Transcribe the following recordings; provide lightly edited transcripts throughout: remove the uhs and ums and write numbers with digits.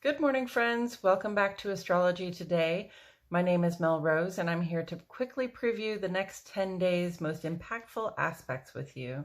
Good morning, friends. Welcome back to Astrology Today. My name is Mel Rose, and I'm here to quickly preview the next 10 days' most impactful aspects with you.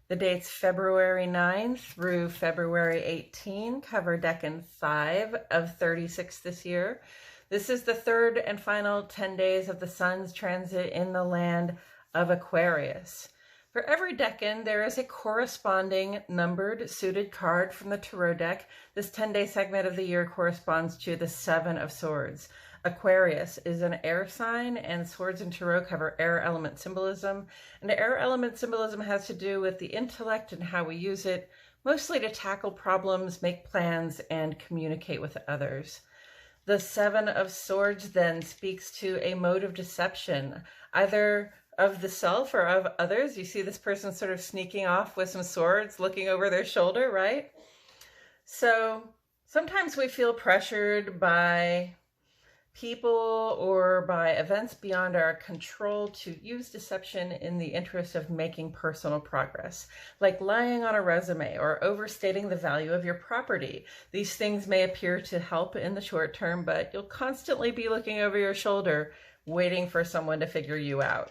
The dates February 9 through February 18 cover Decan 5 of 36 this year. This is the third and final 10 days of the Sun's transit in the land of Aquarius. For every decan, there is a corresponding numbered suited card from the tarot deck. This 10-day segment of the year corresponds to the Seven of Swords. Aquarius is an air sign, and swords and tarot cover air element symbolism. And air element symbolism has to do with the intellect and how we use it, mostly to tackle problems, make plans, and communicate with others. The Seven of Swords then speaks to a mode of deception, either of the self or of others. You see this person sort of sneaking off with some swords, looking over their shoulder, right? So sometimes we feel pressured by people or by events beyond our control to use deception in the interest of making personal progress, like lying on a resume or overstating the value of your property. These things may appear to help in the short term, but you'll constantly be looking over your shoulder, waiting for someone to figure you out.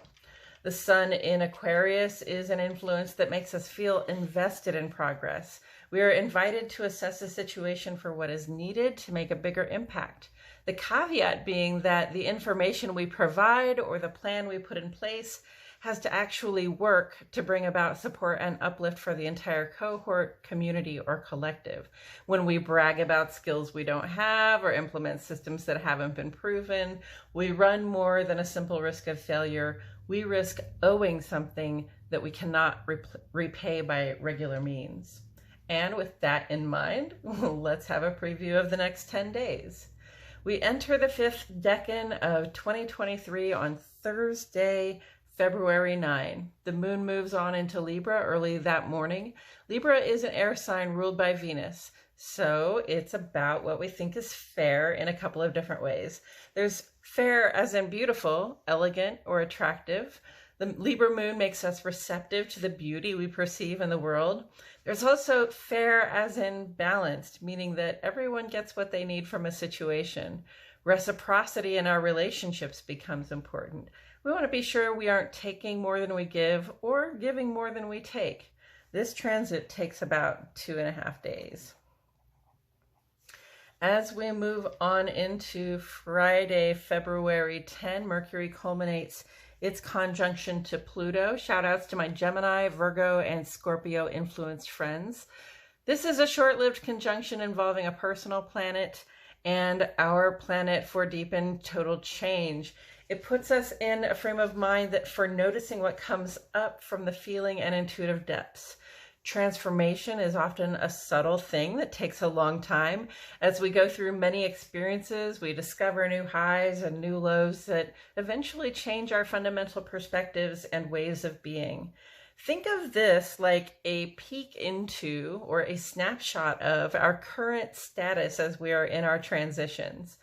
The Sun in Aquarius is an influence that makes us feel invested in progress. We are invited to assess a situation for what is needed to make a bigger impact. The caveat being that the information we provide or the plan we put in place has to actually work to bring about support and uplift for the entire cohort, community, or collective. When we brag about skills we don't have or implement systems that haven't been proven, we run more than a simple risk of failure. We risk owing something that we cannot repay by regular means. And with that in mind, let's have a preview of the next 10 days. We enter the fifth decan of 2023 on Thursday, February 9. The moon moves on into Libra early that morning. Libra is an air sign ruled by Venus, so it's about what we think is fair in a couple of different ways. There's fair as in beautiful, elegant, or attractive. The Libra moon makes us receptive to the beauty we perceive in the world. There's also fair as in balanced, meaning that everyone gets what they need from a situation. Reciprocity in our relationships becomes important. We want to be sure we aren't taking more than we give or giving more than we take. This transit takes about 2.5 days. As we move on into Friday, February 10, Mercury culminates its conjunction to Pluto. Shout outs to my Gemini, Virgo, and Scorpio influenced friends. This is a short-lived conjunction involving a personal planet and our planet for deep and total change. It puts us in a frame of mind that for noticing what comes up from the feeling and intuitive depths. Transformation is often a subtle thing that takes a long time. As we go through many experiences, we discover new highs and new lows that eventually change our fundamental perspectives and ways of being. Think of this like a peek into or a snapshot of our current status as we are in our transitions.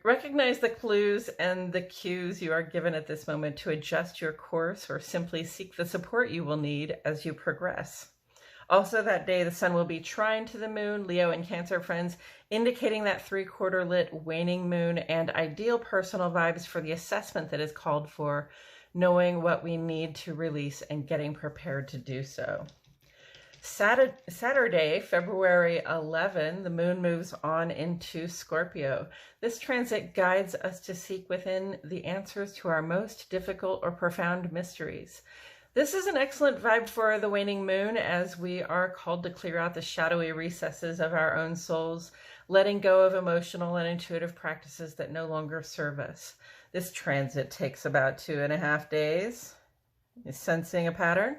Recognize the clues and the cues you are given at this moment to adjust your course or simply seek the support you will need as you progress. Also that day, the Sun will be trine to the moon, Leo and Cancer friends, indicating that 3/4 lit waning moon and ideal personal vibes for the assessment that is called for, knowing what we need to release and getting prepared to do so. Saturday, February 11, the moon moves on into Scorpio. This transit guides us to seek within the answers to our most difficult or profound mysteries. This is an excellent vibe for the waning moon as we are called to clear out the shadowy recesses of our own souls, letting go of emotional and intuitive practices that no longer serve us. This transit takes about 2.5 days. Is sensing a pattern?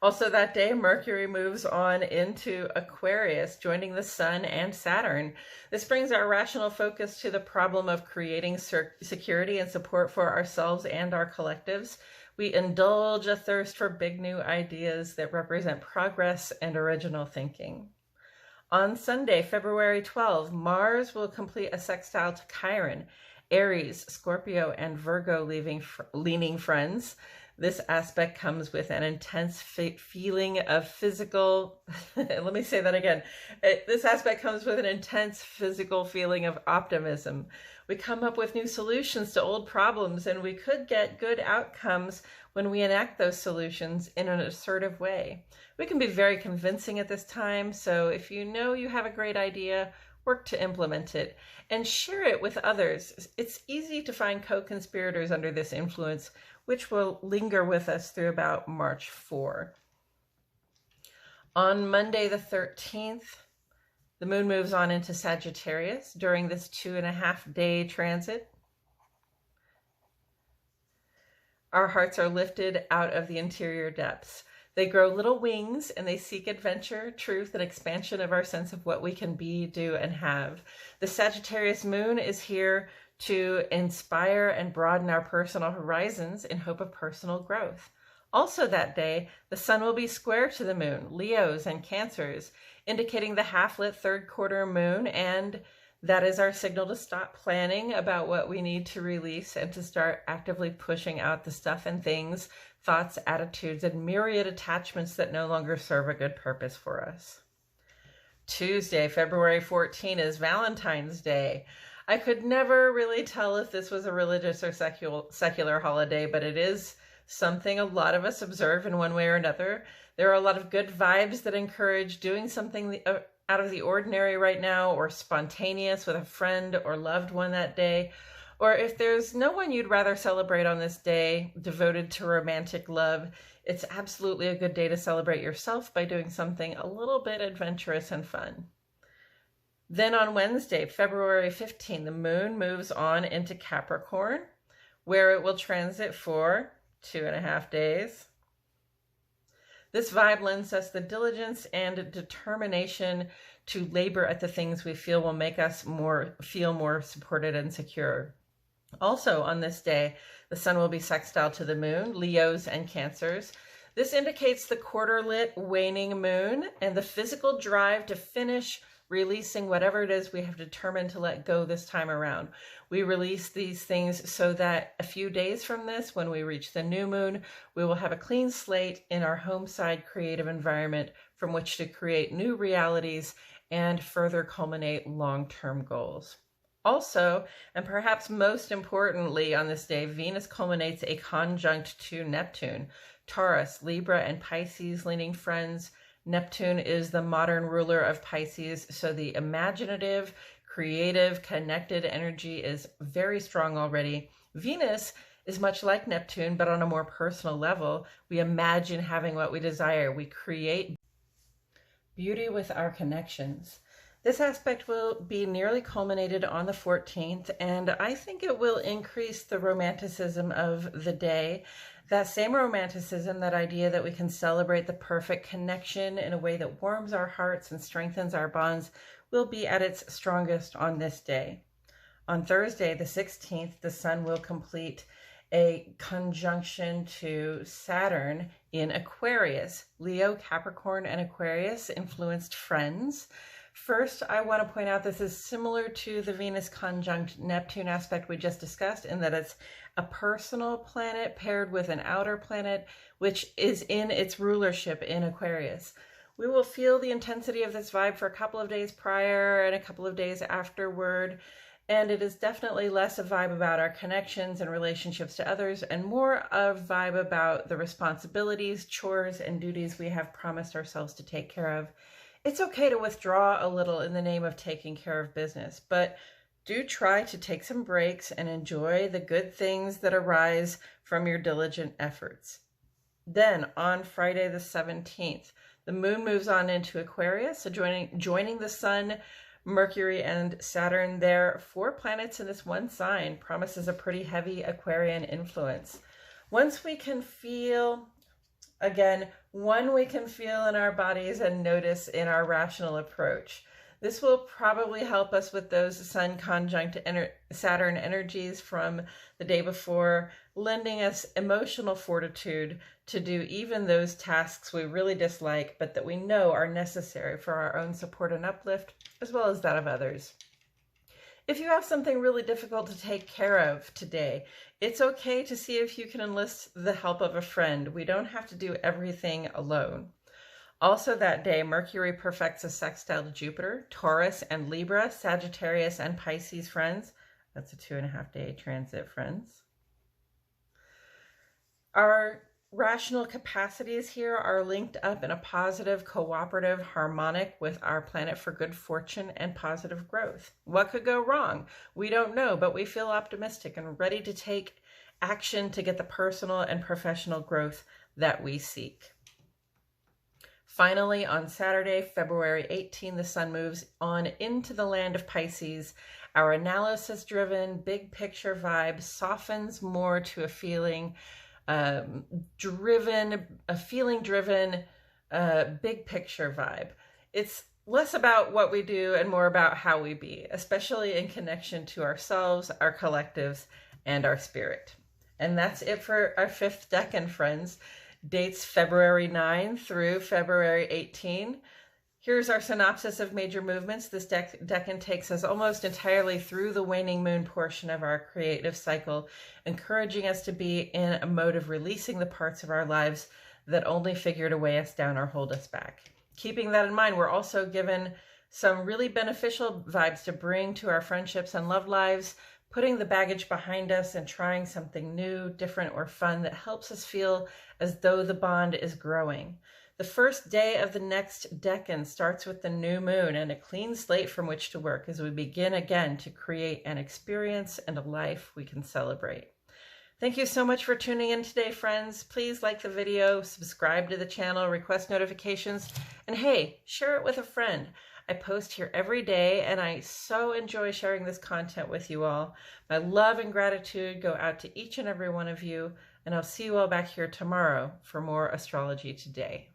Also that day, Mercury moves on into Aquarius, joining the Sun and Saturn. This brings our rational focus to the problem of creating security and support for ourselves and our collectives. We indulge a thirst for big new ideas that represent progress and original thinking. On Sunday, February 12, Mars will complete a sextile to Chiron, Aries, Scorpio, and Virgo leaning friends. This aspect comes with an intense feeling of physical, let me say that again. This aspect comes with an intense physical feeling of optimism. We come up with new solutions to old problems, and we could get good outcomes when we enact those solutions in an assertive way. We can be very convincing at this time, so if you know you have a great idea, work to implement it and share it with others. It's easy to find co-conspirators under this influence, which will linger with us through about March 4. On Monday the 13th, the moon moves on into Sagittarius during this 2.5-day transit. Our hearts are lifted out of the interior depths. They grow little wings and they seek adventure, truth, and expansion of our sense of what we can be, do, and have. The Sagittarius moon is here to inspire and broaden our personal horizons in hope of personal growth. Also that day, the sun will be square to the moon, Leos and Cancers, indicating the half-lit third quarter moon, and that is our signal to stop planning about what we need to release and to start actively pushing out the stuff and things, thoughts, attitudes, and myriad attachments that no longer serve a good purpose for us. Tuesday, February 14 is Valentine's Day. I could never really tell if this was a religious or secular holiday, but it is something a lot of us observe in one way or another. There are a lot of good vibes that encourage doing something out of the ordinary right now, or spontaneous with a friend or loved one that day. Or if there's no one you'd rather celebrate on this day devoted to romantic love, it's absolutely a good day to celebrate yourself by doing something a little bit adventurous and fun. Then on Wednesday, February 15, the moon moves on into Capricorn, where it will transit for 2.5 days. This vibe lends us the diligence and determination to labor at the things we feel will make us feel more supported and secure. Also on this day, the sun will be sextile to the moon, Leos and Cancers. This indicates the quarter-lit waning moon and the physical drive to finish releasing whatever it is we have determined to let go this time around. We release these things so that a few days from this, when we reach the new moon, we will have a clean slate in our home side creative environment from which to create new realities and further culminate long-term goals. Also, and perhaps most importantly on this day, Venus culminates a conjunct to Neptune. Taurus, Libra, and Pisces leaning friends. Neptune is the modern ruler of Pisces, so the imaginative, creative, connected energy is very strong already. Venus is much like Neptune, but on a more personal level. We imagine having what we desire. We create beauty with our connections. This aspect will be nearly culminated on the 14th, and I think it will increase the romanticism of the day. That same romanticism, that idea that we can celebrate the perfect connection in a way that warms our hearts and strengthens our bonds, will be at its strongest on this day. On Thursday, the 16th, the sun will complete a conjunction to Saturn in Aquarius. Leo, Capricorn, and Aquarius influenced friends. First, I want to point out this is similar to the Venus conjunct Neptune aspect we just discussed, in that it's a personal planet paired with an outer planet, which is in its rulership in Aquarius. We will feel the intensity of this vibe for a couple of days prior and a couple of days afterward, and it is definitely less a vibe about our connections and relationships to others, and more a vibe about the responsibilities, chores, and duties we have promised ourselves to take care of. It's okay to withdraw a little in the name of taking care of business, but do try to take some breaks and enjoy the good things that arise from your diligent efforts. Then on Friday the 17th, the moon moves on into Aquarius, so joining the sun, Mercury, and Saturn there. 4 planets in this one sign promises a pretty heavy Aquarian influence. Once we can feel, again, one we can feel in our bodies and notice in our rational approach. This will probably help us with those Sun conjunct Saturn energies from the day before, lending us emotional fortitude to do even those tasks we really dislike, but that we know are necessary for our own support and uplift, as well as that of others. If you have something really difficult to take care of today, it's okay to see if you can enlist the help of a friend. We don't have to do everything alone. Also that day, Mercury perfects a sextile to Jupiter, Taurus and Libra, Sagittarius and Pisces friends. That's a 2.5-day transit, friends. Our rational capacities here are linked up in a positive, cooperative, harmonic with our planet for good fortune and positive growth. What could go wrong? We don't know, but we feel optimistic and ready to take action to get the personal and professional growth that we seek. Finally, on Saturday, February 18, the sun moves on into the land of Pisces. Our analysis-driven, big picture vibe softens more to a feeling driven, big picture vibe. It's less about what we do and more about how we be, especially in connection to ourselves, our collectives, and our spirit. And that's it for our 5th decan, friends. Dates February 9 through February 18. Here's our synopsis of major movements. This decan takes us almost entirely through the waning moon portion of our creative cycle, encouraging us to be in a mode of releasing the parts of our lives that only figure to weigh us down or hold us back. Keeping that in mind, we're also given some really beneficial vibes to bring to our friendships and love lives, putting the baggage behind us and trying something new, different, or fun that helps us feel as though the bond is growing. The first day of the next decan starts with the new moon and a clean slate from which to work as we begin again to create an experience and a life we can celebrate. Thank you so much for tuning in today, friends. Please like the video, subscribe to the channel, request notifications, and hey, share it with a friend. I post here every day and I so enjoy sharing this content with you all. My love and gratitude go out to each and every one of you, and I'll see you all back here tomorrow for more Astrology Today.